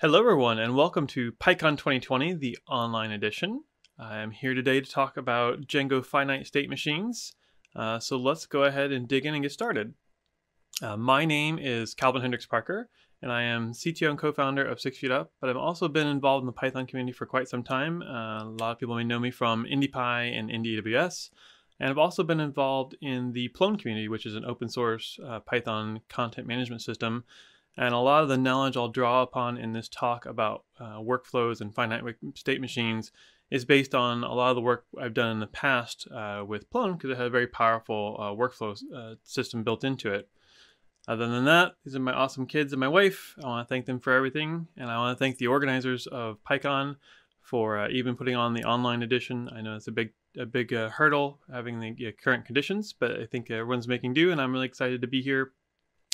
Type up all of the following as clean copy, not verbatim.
Hello everyone and welcome to PyCon 2020, the online edition. I am here today to talk about Django Finite State Machines. So let's go ahead and dig in and get started. My name is Calvin Hendryx-Parker and I am CTO and co-founder of 6 Feet Up, but I've also been involved in the Python community for quite some time. A lot of people may know me from IndiePy and IndieAWS. And I've also been involved in the Plone community, which is an open source Python content management system. And a lot of the knowledge I'll draw upon in this talk about workflows and finite state machines is based on a lot of the work I've done in the past with Plone, because it had a very powerful workflow system built into it. Other than that, these are my awesome kids and my wife. I want to thank them for everything. And I want to thank the organizers of PyCon for even putting on the online edition. I know it's a big hurdle having the current conditions, but I think everyone's making do, and I'm really excited to be here.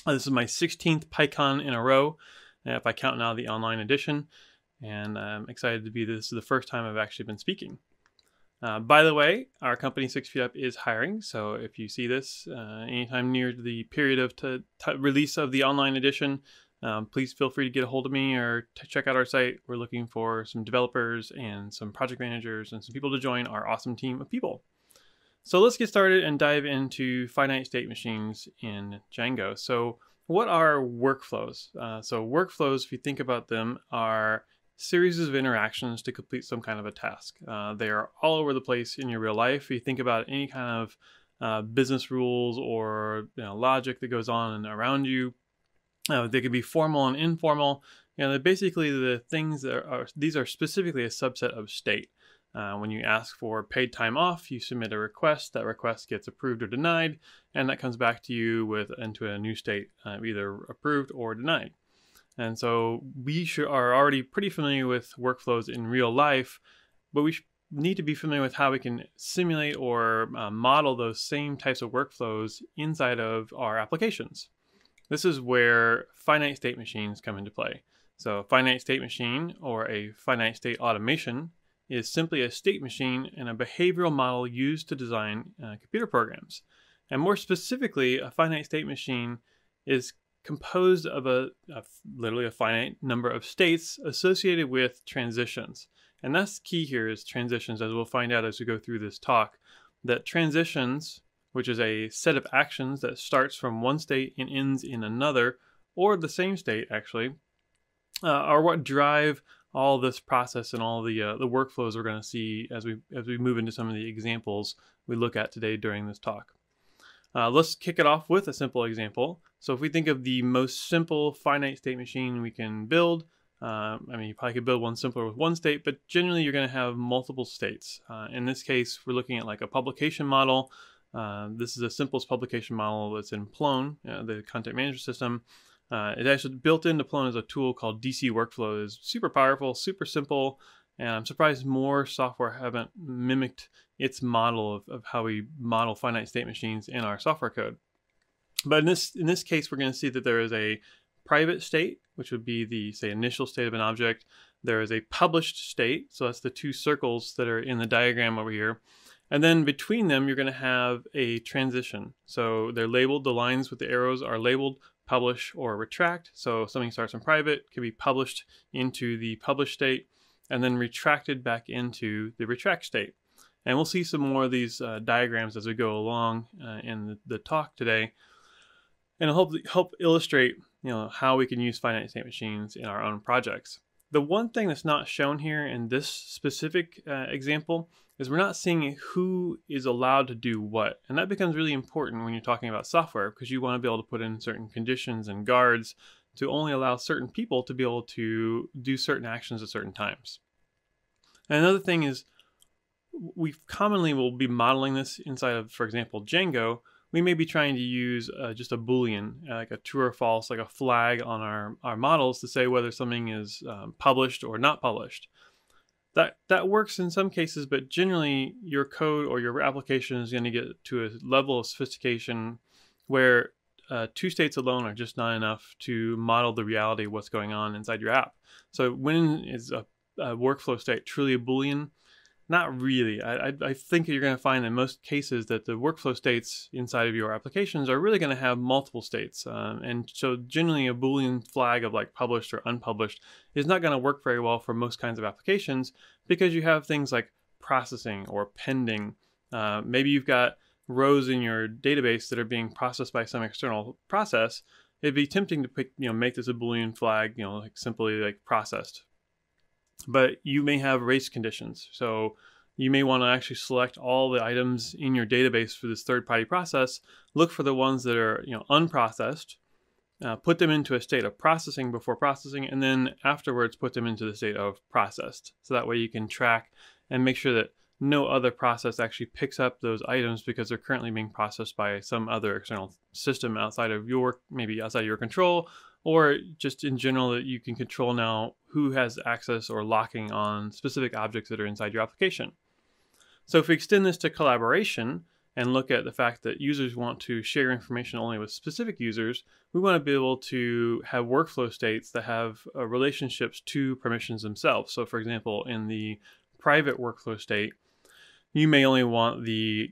This is my 16th PyCon in a row, if I count now the online edition, and I'm excited to be this is the first time I've actually been speaking. By the way, our company 6 Feet Up is hiring, so if you see this anytime near the period of release of the online edition, please feel free to get a hold of me or to check out our site. We're looking for some developers and some project managers and some people to join our awesome team of people. So let's get started and dive into finite state machines in Django. So what are workflows? So workflows, if you think about them, are series of interactions to complete some kind of a task. They are all over the place in your real life. If you think about any kind of business rules or logic that goes on and around you, they can be formal and informal. They're basically the things that these are specifically a subset of state. When you ask for paid time off, you submit a request. That request gets approved or denied, and that comes back to you into a new state, either approved or denied. And so we are already pretty familiar with workflows in real life, but we need to be familiar with how we can simulate or model those same types of workflows inside of our applications. This is where finite state machines come into play. So a finite state machine, or a finite state automation, is simply a state machine and a behavioral model used to design computer programs. And more specifically, a finite state machine is composed of literally a finite number of states associated with transitions. And that's key here, is transitions, as we'll find out as we go through this talk, that transitions, which is a set of actions that starts from one state and ends in another, or the same state actually, are what drive all this process and all the workflows we're going to see as we move into some of the examples we look at today during this talk. Let's kick it off with a simple example. So if we think of the most simple finite state machine we can build, you probably could build one simpler with one state, but generally you're going to have multiple states. In this case, we're looking at like a publication model. This is the simplest publication model that's in Plone, the content management system. It's actually built into Plone as a tool called DC Workflow. It's super powerful, super simple, and I'm surprised more software haven't mimicked its model of how we model finite state machines in our software code. But in this case, we're going to see that there is a private state, which would be the, say, initial state of an object. There is a published state, so that's the two circles that are in the diagram over here. And then between them, you're going to have a transition. So they're labeled, the lines with the arrows are labeled publish or retract. So if something starts in private, can be published into the published state and then retracted back into the retract state. And we'll see some more of these diagrams as we go along in the talk today, and it'll help illustrate how we can use finite state machines in our own projects. The one thing that's not shown here in this specific example is we're not seeing who is allowed to do what. And that becomes really important when you're talking about software, because you want to be able to put in certain conditions and guards to only allow certain people to be able to do certain actions at certain times. And another thing is, we commonly will be modeling this inside of, for example, Django. We may be trying to use just a Boolean, like a true or false, like a flag on our models to say whether something is published or not published. That works in some cases, but generally your code or your application is going to get to a level of sophistication where two states alone are just not enough to model the reality of what's going on inside your app. So when is a workflow state truly a Boolean? Not really. I think you're going to find in most cases that the workflow states inside of your applications are really going to have multiple states. And so generally a Boolean flag of like published or unpublished is not going to work very well for most kinds of applications, because you have things like processing or pending. Maybe you've got rows in your database that are being processed by some external process. It'd be tempting to pick, make this a Boolean flag, like simply like processed. But you may have race conditions. So you may want to actually select all the items in your database for this third-party process, look for the ones that are unprocessed, put them into a state of processing before processing, and then afterwards put them into the state of processed. So that way you can track and make sure that no other process actually picks up those items because they're currently being processed by some other external system outside of your control, or just in general that you can control now who has access or locking on specific objects that are inside your application. So if we extend this to collaboration and look at the fact that users want to share information only with specific users, we want to be able to have workflow states that have relationships to permissions themselves. So for example, in the private workflow state, you may only want the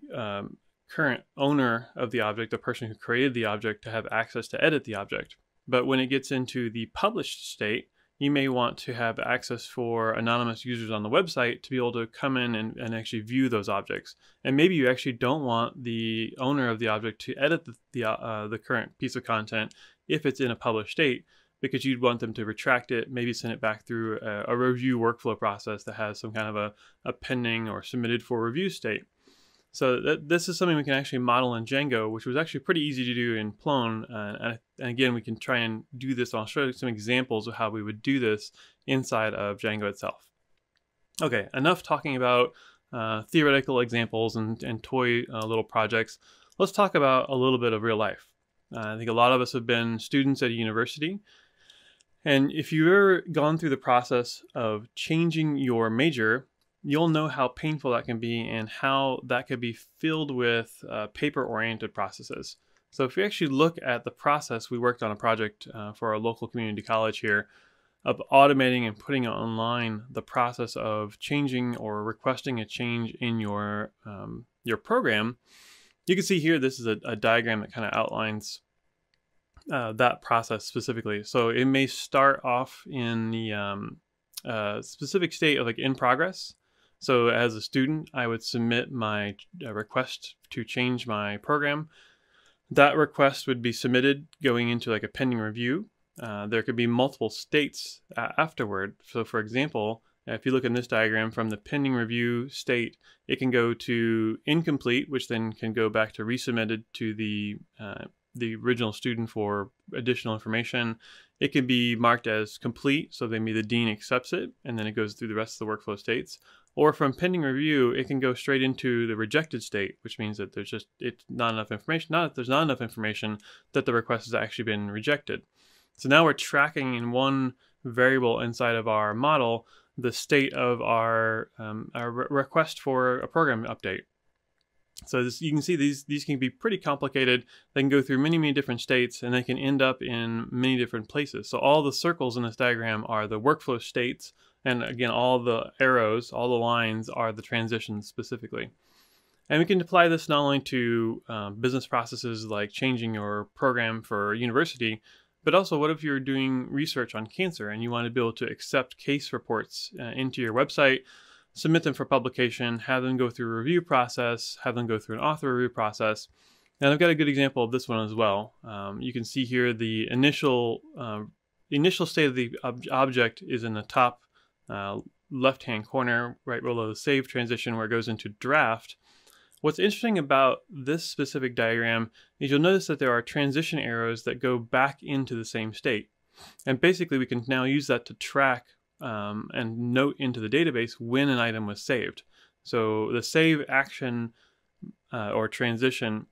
current owner of the object, the person who created the object, to have access to edit the object. But when it gets into the published state, you may want to have access for anonymous users on the website to be able to come in and actually view those objects. And maybe you actually don't want the owner of the object to edit the current piece of content if it's in a published state, because you'd want them to retract it, maybe send it back through a review workflow process that has some kind of a pending or submitted for review state. So this is something we can actually model in Django, which was actually pretty easy to do in Plone. And again, we can try and do this. I'll show you some examples of how we would do this inside of Django itself. Okay, enough talking about theoretical examples and toy little projects. Let's talk about a little bit of real life. I think a lot of us have been students at a university. And if you've ever gone through the process of changing your major, you'll know how painful that can be and how that could be filled with paper-oriented processes. So if we actually look at the process, we worked on a project for our local community college here of automating and putting online the process of changing or requesting a change in your program. You can see here, this is a diagram that kind of outlines that process specifically. So it may start off in the specific state of like in progress. So as a student, I would submit my request to change my program. That request would be submitted going into like a pending review. There could be multiple states afterward. So for example, if you look in this diagram, from the pending review state, it can go to incomplete, which then can go back to resubmitted to the original student for additional information. It can be marked as complete, so maybe the dean accepts it, and then it goes through the rest of the workflow states. Or from pending review, it can go straight into the rejected state, which means that there's not enough information. Not that there's not enough information, that the request has actually been rejected. So now we're tracking in one variable inside of our model the state of our request for a program update. So you can see these can be pretty complicated. They can go through many, many different states, and they can end up in many different places. So all the circles in this diagram are the workflow states. And again, all the arrows, all the lines are the transitions specifically. And we can apply this not only to business processes like changing your program for university, but also what if you're doing research on cancer and you want to be able to accept case reports into your website, submit them for publication, have them go through a review process, have them go through an author review process. And I've got a good example of this one as well. You can see here the initial state of the object is in the top left-hand corner, right below the save transition where it goes into draft. What's interesting about this specific diagram is you'll notice that there are transition arrows that go back into the same state. And basically we can now use that to track and note into the database when an item was saved. So the save action or transition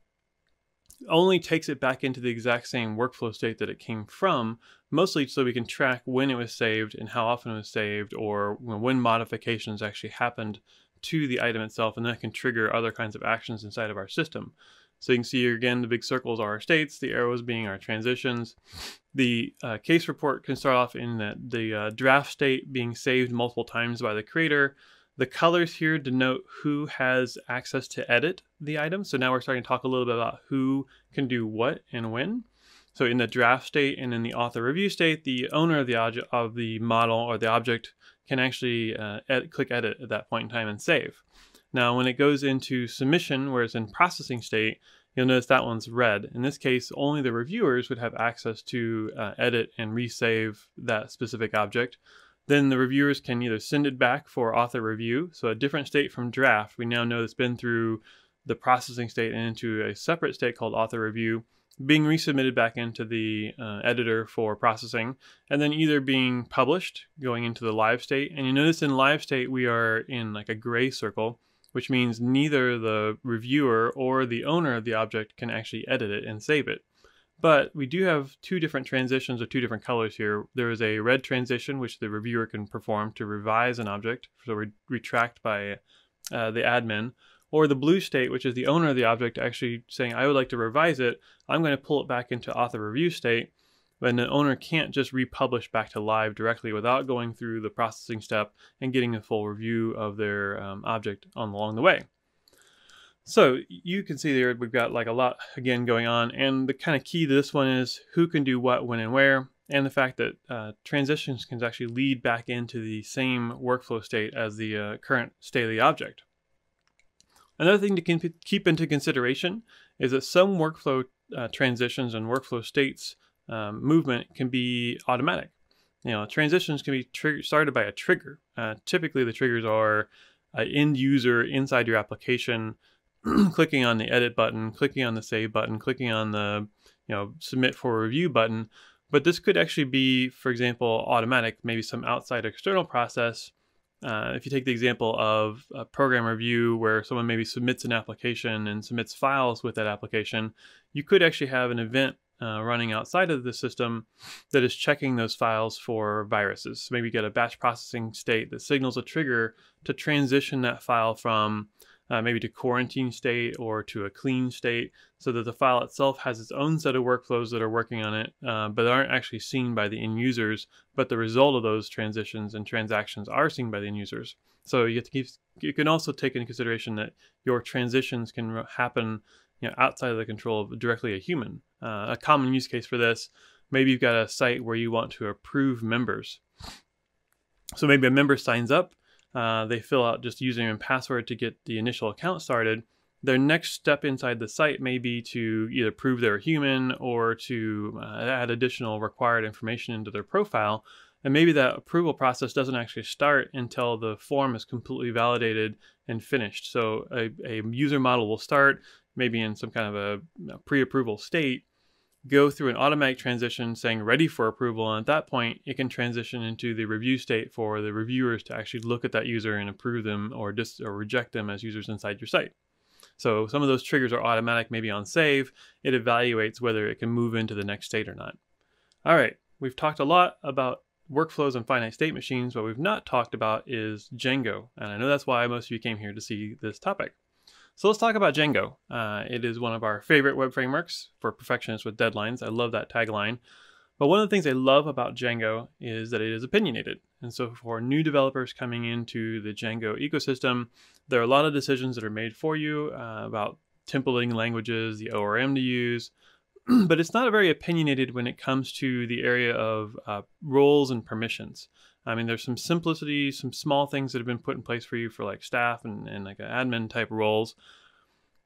only takes it back into the exact same workflow state that it came from, mostly so we can track when it was saved and how often it was saved, or when modifications actually happened to the item itself, and that can trigger other kinds of actions inside of our system. So you can see here again, the big circles are our states, the arrows being our transitions. The case report can start off in the draft state being saved multiple times by the creator. The colors here denote who has access to edit the item. So now we're starting to talk a little bit about who can do what and when. So in the draft state and in the author review state, the owner of the object, of the model or the object, can actually click edit at that point in time and save. Now when it goes into submission, where it's in processing state, you'll notice that one's red. In this case, only the reviewers would have access to edit and resave that specific object. Then the reviewers can either send it back for author review, so a different state from draft. We now know it's been through the processing state and into a separate state called author review, being resubmitted back into the editor for processing, and then either being published, going into the live state. And you notice in live state we are in like a gray circle, which means neither the reviewer or the owner of the object can actually edit it and save it. But we do have two different transitions or two different colors here. There is a red transition, which the reviewer can perform to revise an object, so retract by the admin, or the blue state, which is the owner of the object actually saying, I would like to revise it. I'm going to pull it back into author review state. And the owner can't just republish back to live directly without going through the processing step and getting a full review of their object along the way. So you can see there we've got like a lot again going on, and the kind of key to this one is who can do what, when, and where, and the fact that transitions can actually lead back into the same workflow state as the current state of the object. Another thing to keep into consideration is that some workflow transitions and workflow states movement can be automatic. Transitions can be started by a trigger. Typically the triggers are an end user inside your application clicking on the edit button, clicking on the save button, clicking on the submit for review button. But this could actually be, for example, automatic, maybe some outside external process. If you take the example of a program review where someone maybe submits an application and submits files with that application, you could actually have an event running outside of the system that is checking those files for viruses. So maybe you get a batch processing state that signals a trigger to transition that file from maybe to quarantine state or to a clean state, so that the file itself has its own set of workflows that are working on it, but aren't actually seen by the end users, but the result of those transitions and transactions are seen by the end users. So you can also take into consideration that your transitions can happen outside of the control of directly a human. A common use case for this, maybe you've got a site where you want to approve members. So maybe a member signs up, they fill out just username and password to get the initial account started. Their next step inside the site may be to either prove they're a human or to add additional required information into their profile. And maybe that approval process doesn't actually start until the form is completely validated and finished. So a user model will start maybe in some kind of a pre-approval state, go through an automatic transition saying ready for approval, and at that point it can transition into the review state for the reviewers to actually look at that user and approve them or reject them as users inside your site. So some of those triggers are automatic, maybe on save. It evaluates whether it can move into the next state or not. All right, we've talked a lot about workflows and finite state machines. What we've not talked about is Django, and I know that's why most of you came here to see this topic. So let's talk about Django. It is one of our favorite web frameworks for perfectionists with deadlines. I love that tagline. But one of the things I love about Django is that it is opinionated. And so for new developers coming into the Django ecosystem, there are a lot of decisions that are made for you about templating languages, the ORM to use, but it's not very opinionated when it comes to the area of roles and permissions. I mean, there's some simplicity, some small things that have been put in place for you for like staff and like admin type roles.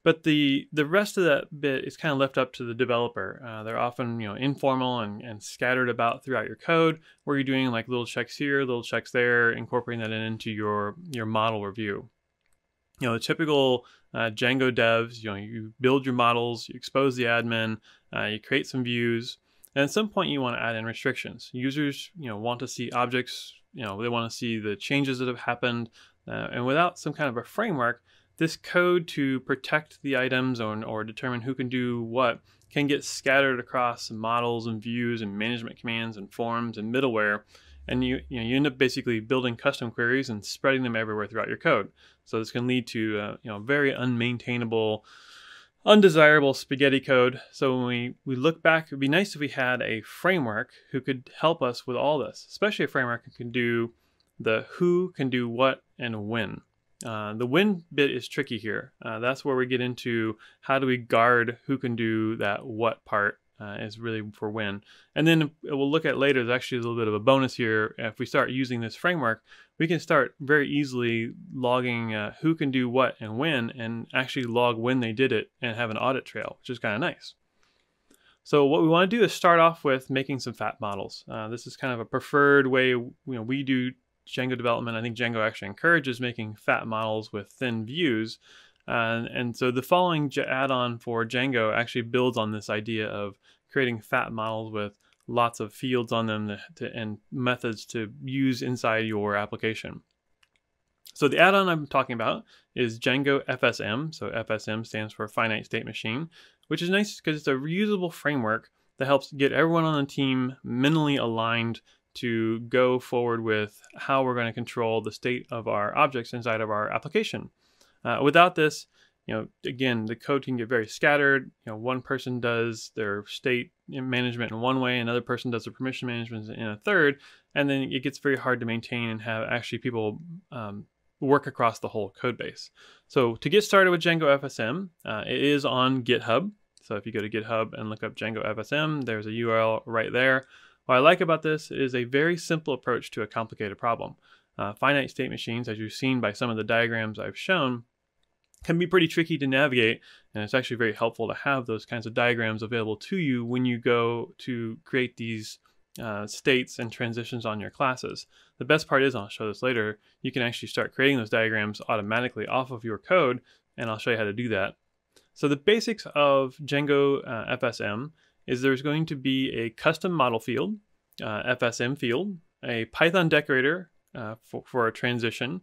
But the rest of that bit is kind of left up to the developer. They're often informal and scattered about throughout your code, where you're doing like little checks here, little checks there, incorporating that into your model review. The typical Django devs, you build your models, you expose the admin, you create some views, and at some point you want to add in restrictions. Users, want to see objects, they want to see the changes that have happened, and without some kind of a framework, this code to protect the items or determine who can do what can get scattered across models and views and management commands and forms and middleware. And you end up basically building custom queries and spreading them everywhere throughout your code. So this can lead to very unmaintainable, undesirable spaghetti code. So when we look back, it'd be nice if we had a framework who could help us with all this, especially a framework who can do the who can do what and when. The when bit is tricky here. That's where we get into how do we guard who can do that what part is really for when. And then we'll look at later, there's actually a little bit of a bonus here. If we start using this framework, we can start very easily logging who can do what and when, and actually log when they did it and have an audit trail, which is kind of nice. So what we want to do is start off with making some fat models. This is kind of a preferred way we do Django development. I think Django actually encourages making fat models with thin views. And so the following add-on for Django actually builds on this idea of creating fat models with lots of fields on them and methods to use inside your application. So the add-on I'm talking about is django-fsm. So FSM stands for Finite State Machine, which is nice because it's a reusable framework that helps get everyone on the team mentally aligned to go forward with how we're going to control the state of our objects inside of our application. Without this, again, the code can get very scattered. One person does their state management in one way, another person does the permission management in a third, and then it gets very hard to maintain and have actually people work across the whole code base. So to get started with Django-fsm, it is on GitHub. So if you go to GitHub and look up Django-fsm, there's a URL right there. What I like about this is a very simple approach to a complicated problem. Finite state machines, as you've seen by some of the diagrams I've shown, can be pretty tricky to navigate, and it's actually very helpful to have those kinds of diagrams available to you when you go to create these states and transitions on your classes. The best part is, and I'll show this later, you can actually start creating those diagrams automatically off of your code, and I'll show you how to do that. So the basics of Django-fsm is there's going to be a custom model field, FSMField, a Python decorator for a transition,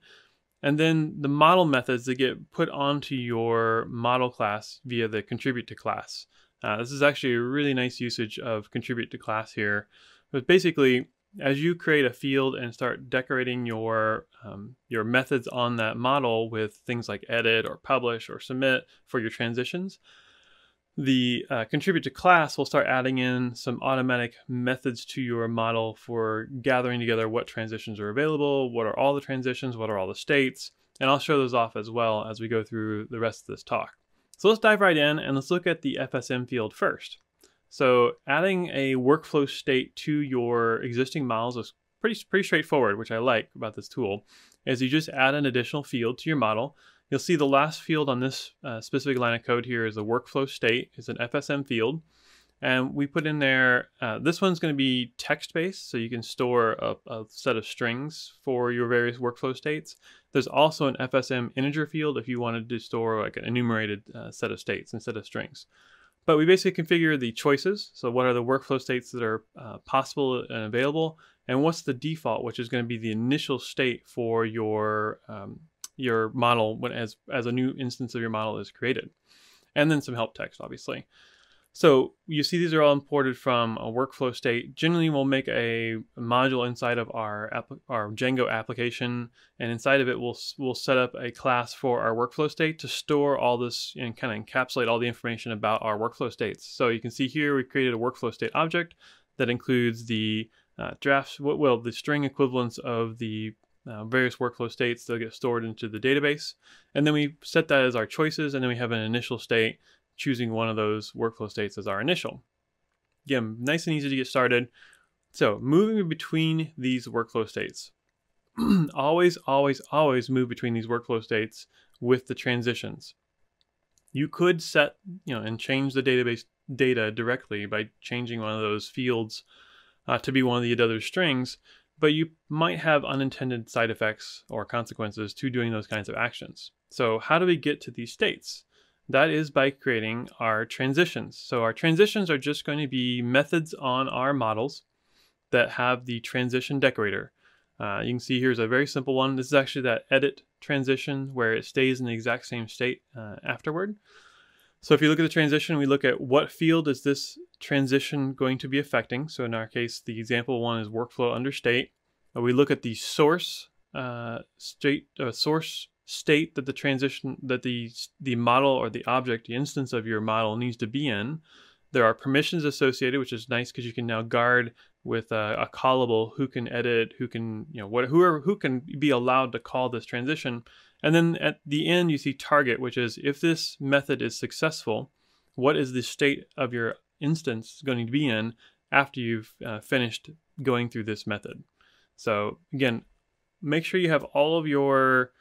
and then the model methods that get put onto your model class via the contribute to class. This is actually a really nice usage of contribute to class here. But basically, as you create a field and start decorating your methods on that model with things like edit or publish or submit for your transitions, the contribute to class will start adding in some automatic methods to your model for gathering together what transitions are available, what are all the transitions, what are all the states, and I'll show those off as well as we go through the rest of this talk. So let's dive right in and let's look at the FSM field first. So adding a workflow state to your existing models is pretty straightforward, which I like about this tool, is you just add an additional field to your model. You'll see the last field on this specific line of code here is the workflow state. It's an FSM field. And we put in there, this one's going to be text-based, so you can store a set of strings for your various workflow states. There's also an FSM integer field if you wanted to store like an enumerated set of states instead of strings. But we basically configure the choices. So what are the workflow states that are possible and available? And what's the default, which is going to be the initial state for your model as a new instance of your model is created. And then some help text, obviously. So you see these are all imported from a workflow state. Generally, we'll make a module inside of our Django application, and inside of it, we'll set up a class for our workflow state to store all this and kind of encapsulate all the information about our workflow states. So you can see here we created a workflow state object that includes the the string equivalents of the various workflow states that get stored into the database. And then we set that as our choices, and then we have an initial state, choosing one of those workflow states as our initial. Again, nice and easy to get started. So moving between these workflow states. always move between these workflow states with the transitions. You could set, and change the database data directly by changing one of those fields to be one of the other strings, but you might have unintended side effects or consequences to doing those kinds of actions. So how do we get to these states? That is by creating our transitions. So our transitions are just going to be methods on our models that have the transition decorator. You can see here's a very simple one. This is actually that edit transition where it stays in the exact same state afterward. So if you look at the transition, we look at what field is this transition going to be affecting. So in our case, the example one is workflow under state. We look at the source state that the model or the object, the instance of your model needs to be in. There are permissions associated, which is nice because you can now guard with a callable who can edit, who can, who can be allowed to call this transition. And then at the end, you see target, which is if this method is successful, what is the state of your instance going to be in after you've finished going through this method. So again, make sure you have all of your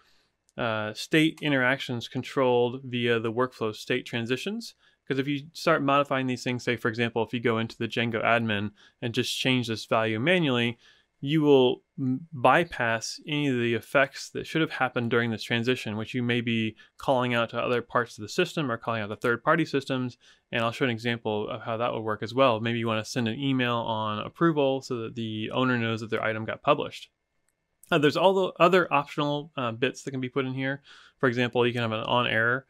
state interactions controlled via the workflow state transitions. Because if you start modifying these things, say, for example, if you go into the Django admin and just change this value manually, you will bypass any of the effects that should have happened during this transition, which you may be calling out to other parts of the system or calling out to third-party systems. And I'll show an example of how that would work as well. Maybe you want to send an email on approval so that the owner knows that their item got published. There's all the other optional bits that can be put in here. For example, you can have an on-error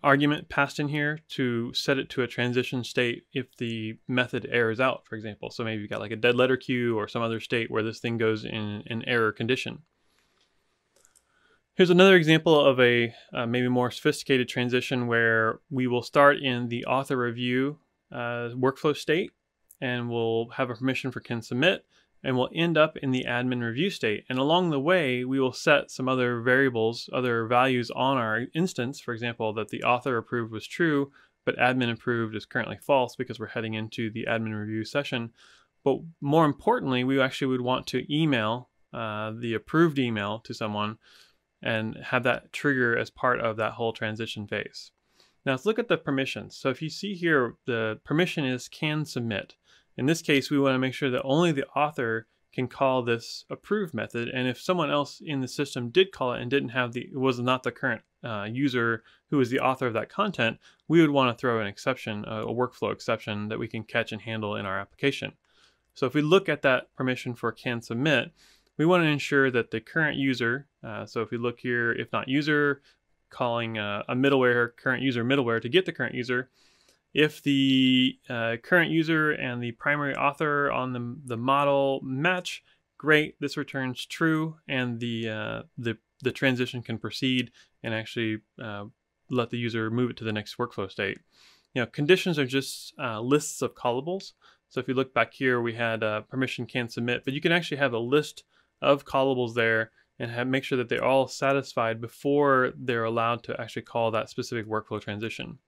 argument passed in here to set it to a transition state if the method errors out, for example. So maybe you've got like a dead letter queue or some other state where this thing goes in an error condition. Here's another example of a maybe more sophisticated transition where we will start in the author review workflow state, and we'll have a permission for can submit, and we'll end up in the admin review state. And along the way, we will set some other variables, other values on our instance. For example, that the author approved was true, but admin approved is currently false because we're heading into the admin review session. But more importantly, we actually would want to email the approved email to someone and have that trigger as part of that whole transition phase. Now let's look at the permissions. So if you see here, the permission is can submit. In this case, we want to make sure that only the author can call this approve method. And if someone else in the system did call it and didn't have was not the current user who is the author of that content, we would want to throw an exception, a workflow exception that we can catch and handle in our application. So if we look at that permission for can submit, we want to ensure that the current user, so if we look here, if not user, calling a middleware, current user middleware to get the current user. If the current user and the primary author on the model match, great, this returns true, and the transition can proceed and actually let the user move it to the next workflow state. Conditions are just lists of callables. So if you look back here, we had permission can submit, but you can actually have a list of callables there and make sure that they're all satisfied before they're allowed to actually call that specific workflow transition.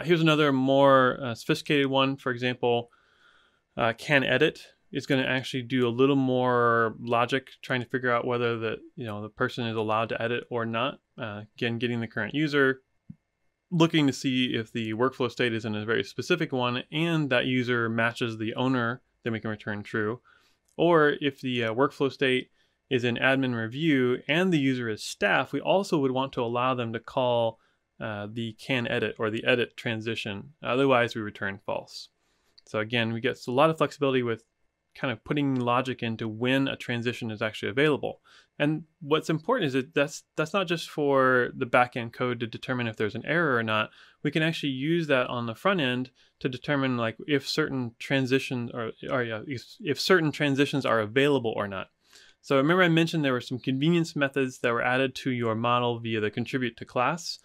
Here's another more sophisticated one. For example, can edit is going to actually do a little more logic, trying to figure out whether the person is allowed to edit or not. Again, getting the current user, looking to see if the workflow state is in a very specific one and that user matches the owner, then we can return true. Or if the workflow state is in admin review and the user is staff, we also would want to allow them to call the can edit or the edit transition. Otherwise, we return false. So again, we get a lot of flexibility with kind of putting logic into when a transition is actually available. And what's important is that that's not just for the backend code to determine if there's an error or not. We can actually use that on the front end to determine like if certain transitions if certain transitions are available or not. So remember I mentioned there were some convenience methods that were added to your model via the contribute to class.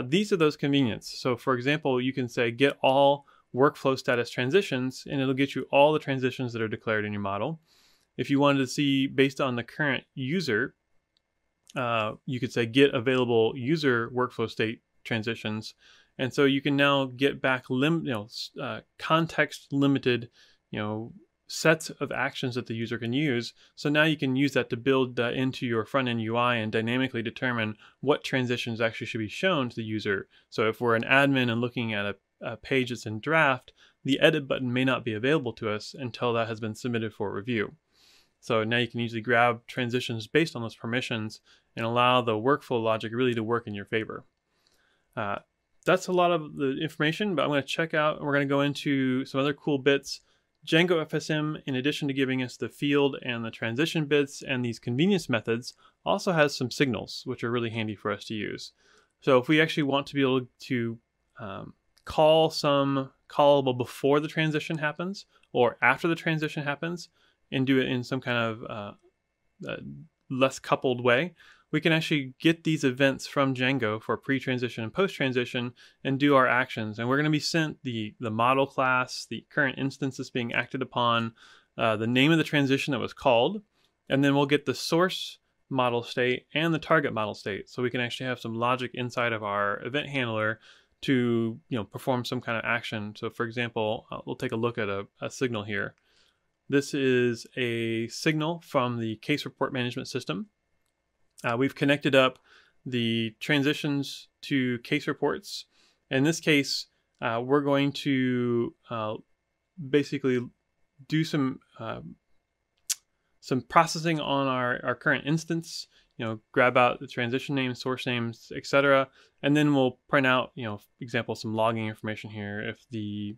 These are those convenience. So for example, you can say get all workflow status transitions, and it'll get you all the transitions that are declared in your model. If you wanted to see based on the current user, you could say get available user workflow state transitions. And so you can now get back context limited, sets of actions that the user can use. So now you can use that to build into your front-end UI and dynamically determine what transitions actually should be shown to the user. So if we're an admin and looking at a page that's in draft, the edit button may not be available to us until that has been submitted for review. So now you can easily grab transitions based on those permissions and allow the workflow logic really to work in your favor. That's a lot of the information, but I'm going to check out, we're going to go into some other cool bits. django-fsm, in addition to giving us the field and the transition bits and these convenience methods, also has some signals, which are really handy for us to use. So if we actually want to be able to call some callable before the transition happens or after the transition happens and do it in some kind of less coupled way, we can actually get these events from Django for pre-transition and post-transition and do our actions. And we're going to be sent the model class, the current instance that's being acted upon, the name of the transition that was called, and then we'll get the source model state and the target model state. So we can actually have some logic inside of our event handler to perform some kind of action. So for example, we'll take a look at a signal here. This is a signal from the case report management system. We've connected up the transitions to case reports. In this case, we're going to basically do some processing on our current instance, grab out the transition names, source names, etc. And then we'll print out, example, some logging information here. If the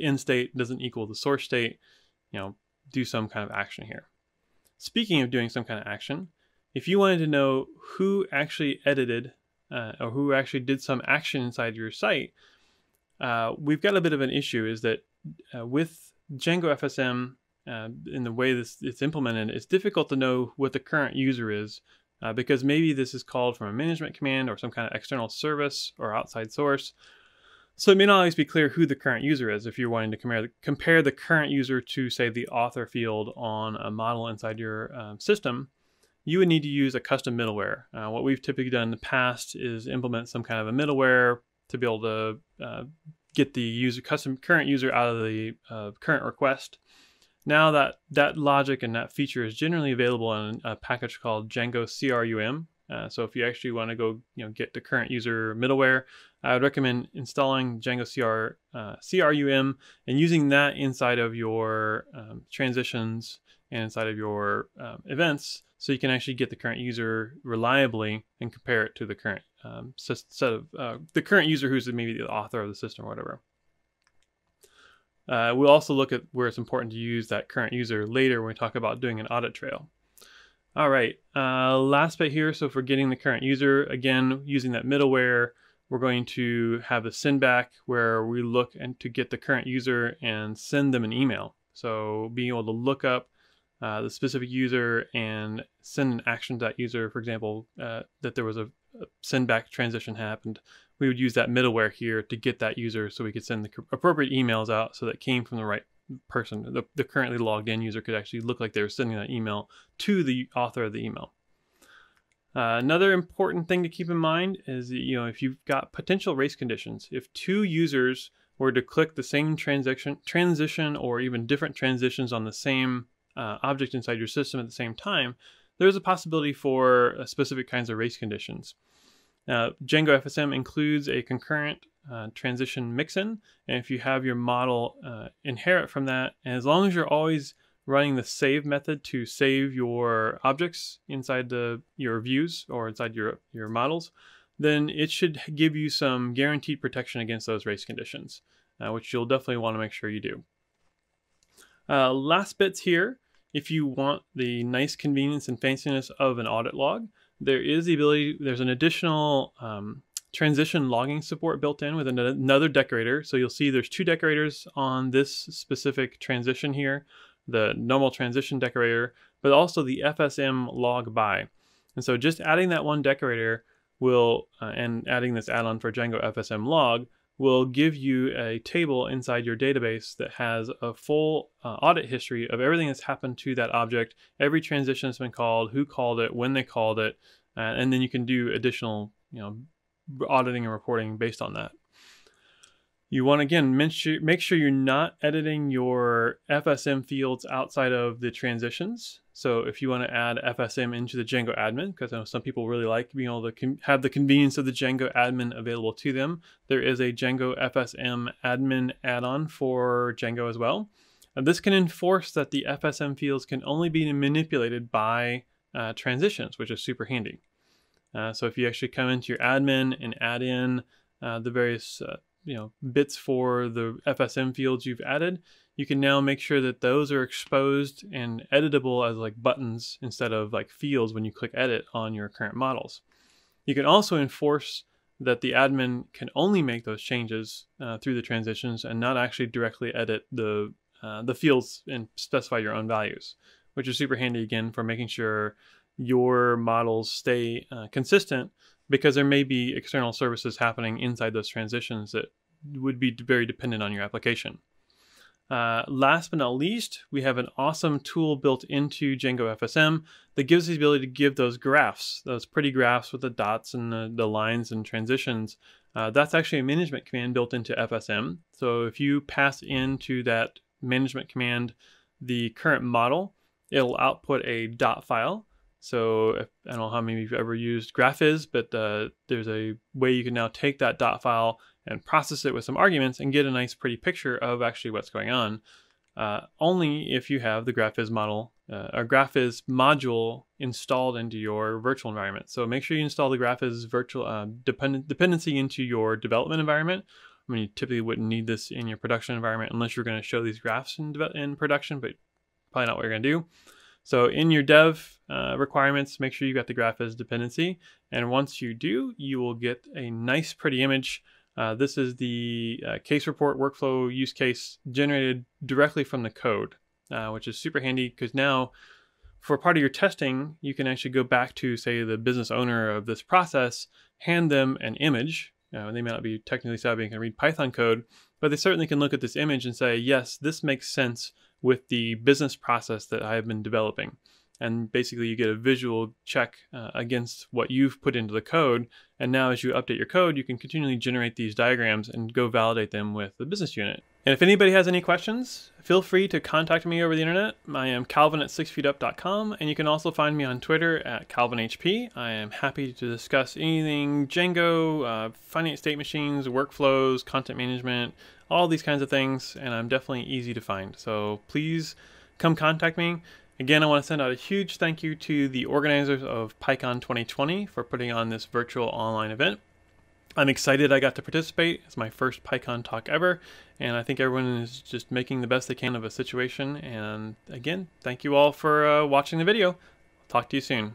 end state doesn't equal the source state, do some kind of action here. Speaking of doing some kind of action, if you wanted to know who actually edited or who actually did some action inside your site, we've got a bit of an issue, is that with django-fsm, in the way it's implemented, it's difficult to know what the current user is because maybe this is called from a management command or some kind of external service or outside source. So it may not always be clear who the current user is if you're wanting to compare the current user to, say, the author field on a model inside your system. You would need to use a custom middleware. What we've typically done in the past is implement some kind of a middleware to be able to get the current user out of the current request. Now that logic and that feature is generally available in a package called django-fsm. So if you actually want to go get the current user middleware, I would recommend installing django-fsm and using that inside of your transitions and inside of your events, so you can actually get the current user reliably and compare it to the current set of the current user who's maybe the author of the system or whatever. We'll also look at where it's important to use that current user later when we talk about doing an audit trail. All right, last bit here. So for getting the current user, again, using that middleware, we're going to have a send back where we look to get the current user and send them an email. So being able to look up the specific user and send an action to that user, for example, that there was a send back transition happened, we would use that middleware here to get that user so we could send the appropriate emails out so that it came from the right person. The currently logged in user could actually look like they were sending that email to the author of the email. Another important thing to keep in mind is that, if you've got potential race conditions, if two users were to click the same transition or even different transitions on the same object inside your system at the same time, there's a possibility for specific kinds of race conditions. Now, django-fsm includes a concurrent transition mixin, and if you have your model inherit from that, and as long as you're always running the save method to save your objects inside your views or inside your models, then it should give you some guaranteed protection against those race conditions, which you'll definitely want to make sure you do. Last bits here. If you want the nice convenience and fanciness of an audit log, there's an additional transition logging support built in with another decorator. So you'll see there's two decorators on this specific transition here, the normal transition decorator, but also the FSM log by. And so just adding that one decorator will, and adding this add-on for Django-fsm log, will give you a table inside your database that has a full audit history of everything that's happened to that object, every transition that's been called, who called it, when they called it, and then you can do additional auditing and reporting based on that. You want to, again, make sure you're not editing your FSM fields outside of the transitions. So if you want to add FSM into the Django admin, because I know some people really like being able to have the convenience of the Django admin available to them, there is a Django-fsm admin add-on for Django as well. And this can enforce that the FSM fields can only be manipulated by transitions, which is super handy. So if you actually come into your admin and add in the various bits for the FSM fields you've added, you can now make sure that those are exposed and editable as like buttons instead of like fields when you click edit on your current models. You can also enforce that the admin can only make those changes through the transitions and not actually directly edit the fields and specify your own values, which is super handy again for making sure your models stay consistent, because there may be external services happening inside those transitions that would be very dependent on your application. Last but not least, we have an awesome tool built into Django-fsm that gives the ability to give those graphs, those pretty graphs with the dots and the lines and transitions. That's actually a management command built into FSM. So if you pass into that management command the current model, it'll output a dot file. So I don't know how many of you have ever used GraphViz, but there's a way you can now take that dot file and process it with some arguments and get a nice pretty picture of actually what's going on. Only if you have the GraphViz model or GraphViz module installed into your virtual environment. So make sure you install the GraphViz virtual dependency into your development environment. I mean, you typically wouldn't need this in your production environment unless you're going to show these graphs in production, but probably not what you're going to do. So in your dev requirements, make sure you got the GraphViz dependency. And once you do, you will get a nice pretty image. This is the case report workflow use case generated directly from the code, which is super handy because now for part of your testing, you can actually go back to, say, the business owner of this process, hand them an image. They may not be technically savvy and can read Python code, but they certainly can look at this image and say, yes, this makes sense with the business process that I have been developing. And basically you get a visual check against what you've put into the code. And now as you update your code, you can continually generate these diagrams and go validate them with the business unit. And if anybody has any questions, feel free to contact me over the internet. I am calvin@6feetup.com, and you can also find me on Twitter at calvinhp. I am happy to discuss anything Django, finite state machines, workflows, content management, all these kinds of things, and I'm definitely easy to find. So please come contact me. Again, I want to send out a huge thank you to the organizers of PyCon 2020 for putting on this virtual online event. I'm excited I got to participate. It's my first PyCon talk ever, and I think everyone is just making the best they can of a situation. And again, thank you all for watching the video. Talk to you soon.